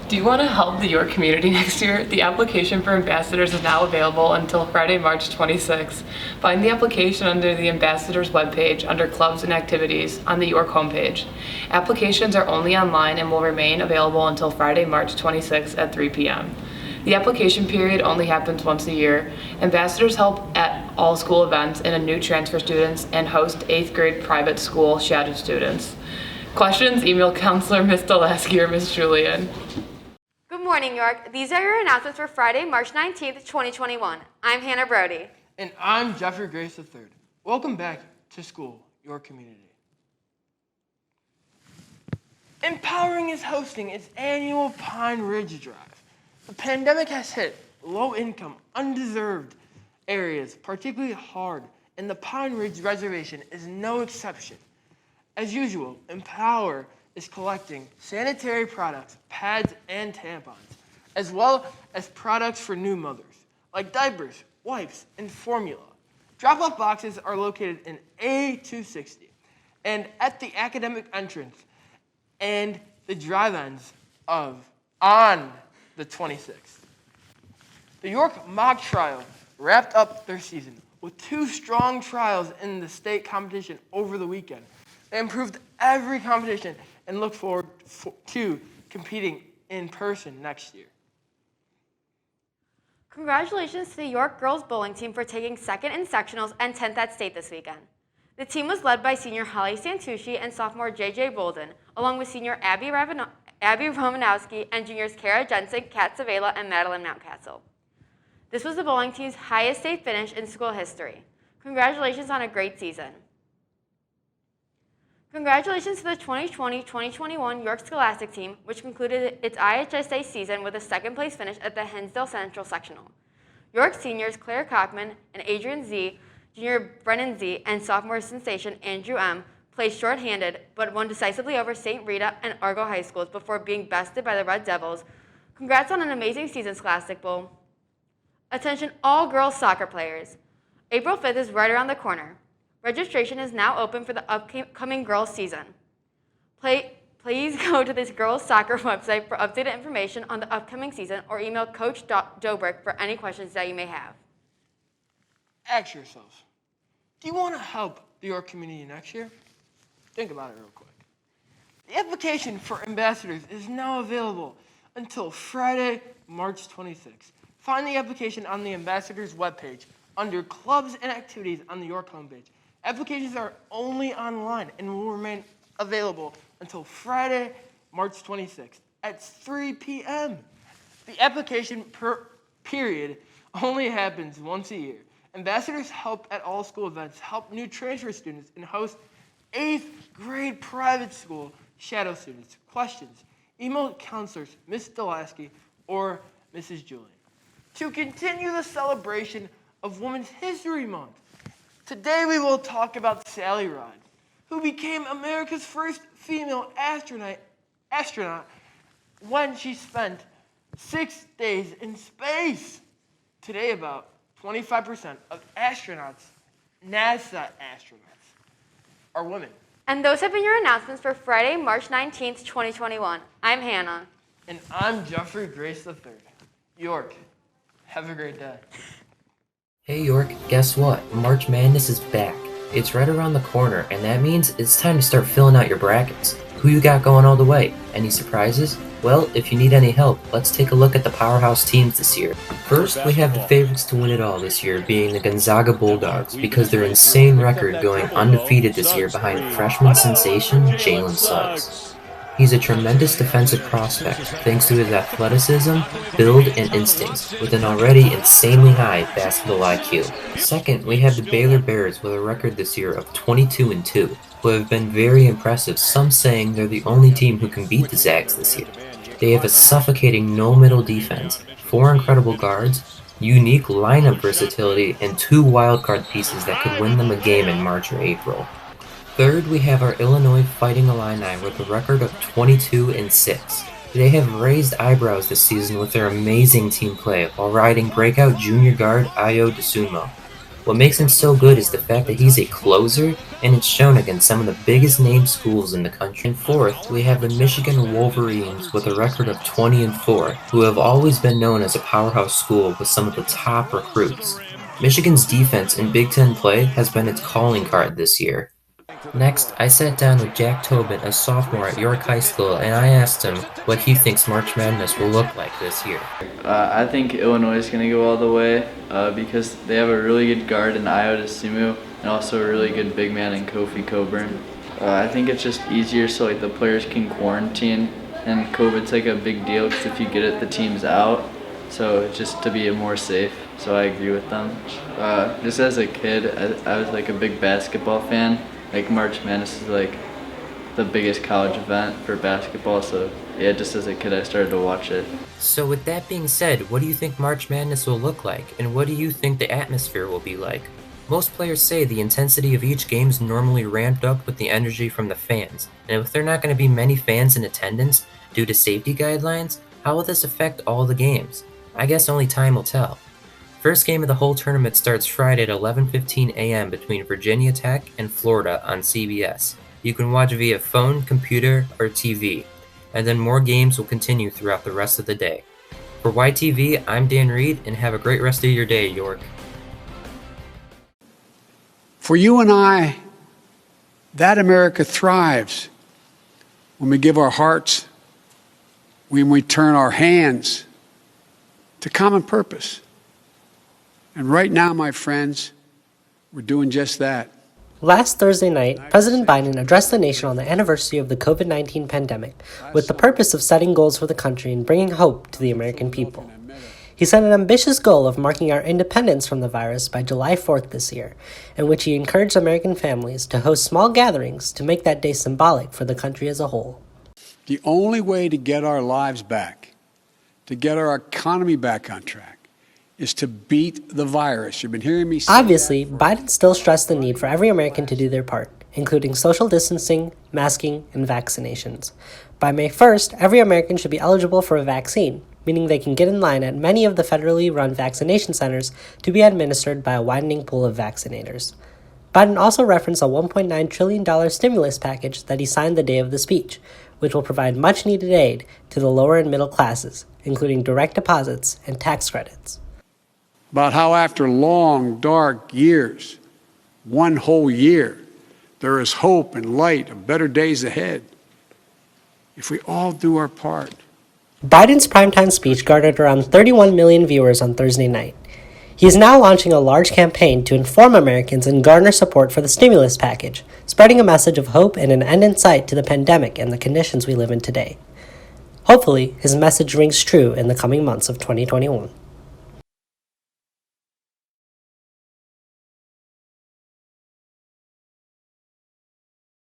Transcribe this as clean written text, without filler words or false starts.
Do you want to help the York community next year? The application for ambassadors is now available until Friday, March 26th. Find the application under the ambassadors webpage under clubs and activities on the York homepage. Applications are only online and will remain available until Friday, March 26th at 3 p.m. The application period only happens once a year. Ambassadors help at all school events and new transfer students and host 8th grade private school shadow students. Questions? Email Counselor Ms. Delaski or Ms. Julian. Good morning, York. These are your announcements for Friday, March 19th, 2021. I'm Hannah Brody. And I'm Jeffrey Grace III. Welcome back to school, your community. Empowering is hosting its annual Pine Ridge Drive. The pandemic has hit low-income, undeserved areas particularly hard, and the Pine Ridge Reservation is no exception. As usual, Empower is collecting sanitary products, pads, and tampons, as well as products for new mothers, like diapers, wipes, and formula. Drop-off boxes are located in A260 and at the academic entrance and the drive-ins on the 26th. The York Mock Trial wrapped up their season with 2 strong trials in the state competition over the weekend. They improved every competition and look forward to competing in person next year. Congratulations to the York girls bowling team for taking 2nd in sectionals and 10th at state this weekend. The team was led by senior Holly Santucci and sophomore JJ Bolden, along with senior Abby Romanowski and juniors Kara Jensen, Kat Savela, and Madeline Mountcastle. This was the bowling team's highest state finish in school history. Congratulations on a great season. Congratulations to the 2020-2021 York Scholastic team, which concluded its IHSA season with a 2nd place finish at the Hinsdale Central Sectional. York seniors Claire Cockman and Adrian Z, junior Brennan Z, and sophomore sensation Andrew M. placed shorthanded, but won decisively over St. Rita and Argo High Schools before being bested by the Red Devils. Congrats on an amazing season, Scholastic Bowl. Attention all girls soccer players. April 5th is right around the corner. Registration is now open for the upcoming girls season. Please go to this girls soccer website for updated information on the upcoming season or email Coach Dobrik for any questions that you may have. Ask yourselves, do you want to help the York community next year? Think about it real quick. The application for ambassadors is now available until Friday, March 26th. Find the application on the ambassadors webpage under clubs and activities on the York homepage. Applications are only online and will remain available until Friday, March 26th at 3 p.m. The application period only happens once a year. Ambassadors help at all school events, help new transfer students, and host 8th grade private school shadow students. Questions? Email counselors Ms. Delaski or Mrs. Julian. To continue the celebration of Women's History Month, today we will talk about Sally Ride, who became America's first female astronaut when she spent 6 days in space. Today, about 25% of astronauts, NASA astronauts, are women. And those have been your announcements for Friday, March 19th, 2021. I'm Hannah. And I'm Jeffrey Grace III. York, have a great day. Hey York, guess what? March Madness is back. It's right around the corner, and that means it's time to start filling out your brackets. Who you got going all the way? Any surprises? Well, if you need any help, let's take a look at the powerhouse teams this year. First, we have the favorites to win it all this year being the Gonzaga Bulldogs because their insane record going undefeated this year behind freshman sensation Jalen Suggs. He's a tremendous defensive prospect thanks to his athleticism, build, and instincts with an already insanely high basketball IQ. Second, we have the Baylor Bears with a record this year of 22-2, who have been very impressive, some saying they're the only team who can beat the Zags this year. They have a suffocating no-middle defense, 4 incredible guards, unique lineup versatility, and 2 wildcard pieces that could win them a game in March or April. Third, we have our Illinois Fighting Illini with a record of 22-6. They have raised eyebrows this season with their amazing team play while riding breakout junior guard Ayo DeSumo. What makes him so good is the fact that he's a closer, and it's shown against some of the biggest name schools in the country. And fourth, we have the Michigan Wolverines with a record of 20-4, who have always been known as a powerhouse school with some of the top recruits. Michigan's defense in Big Ten play has been its calling card this year. Next, I sat down with Jack Tobin, a sophomore at York High School, and I asked him what he thinks March Madness will look like this year. I think Illinois is going to go all the way because they have a really good guard in Iota Simu and also a really good big man in Kofi Coburn. I think it's just easier so like the players can quarantine, and COVID's like a big deal because if you get it, the team's out. So it's just to be more safe. So I agree with them. Just as a kid, I was like a big basketball fan. Like March Madness is like the biggest college event for basketball, so yeah, just as a kid I started to watch it. So with that being said, what do you think March Madness will look like, and what do you think the atmosphere will be like? Most players say the intensity of each game is normally ramped up with the energy from the fans, and if there are not going to be many fans in attendance due to safety guidelines, how will this affect all the games? I guess only time will tell. First game of the whole tournament starts Friday at 11:15 a.m. between Virginia Tech and Florida on CBS. You can watch via phone, computer, or TV, and then more games will continue throughout the rest of the day. For YTV, I'm Dan Reed, and have a great rest of your day, York. For you and I, that America thrives when we give our hearts, when we turn our hands to common purpose. And right now, my friends, we're doing just that. Last Thursday night, President Biden addressed the nation on the anniversary of the COVID-19 pandemic with the purpose of setting goals for the country and bringing hope to the American people. He set an ambitious goal of marking our independence from the virus by July 4th this year, in which he encouraged American families to host small gatherings to make that day symbolic for the country as a whole. The only way to get our lives back, to get our economy back on track, is to beat the virus. You've been hearing me say Obviously, Biden still stressed the need for every American to do their part, including social distancing, masking, and vaccinations. By May 1st, every American should be eligible for a vaccine, meaning they can get in line at many of the federally run vaccination centers to be administered by a widening pool of vaccinators. Biden also referenced a $1.9 trillion stimulus package that he signed the day of the speech, which will provide much-needed aid to the lower and middle classes, including direct deposits and tax credits. about how after long, dark years, one whole year, there is hope and light of better days ahead. If we all do our part. Biden's primetime speech garnered around 31 million viewers on Thursday night. He is now launching a large campaign to inform Americans and garner support for the stimulus package, spreading a message of hope and an end in sight to the pandemic and the conditions we live in today. Hopefully, his message rings true in the coming months of 2021.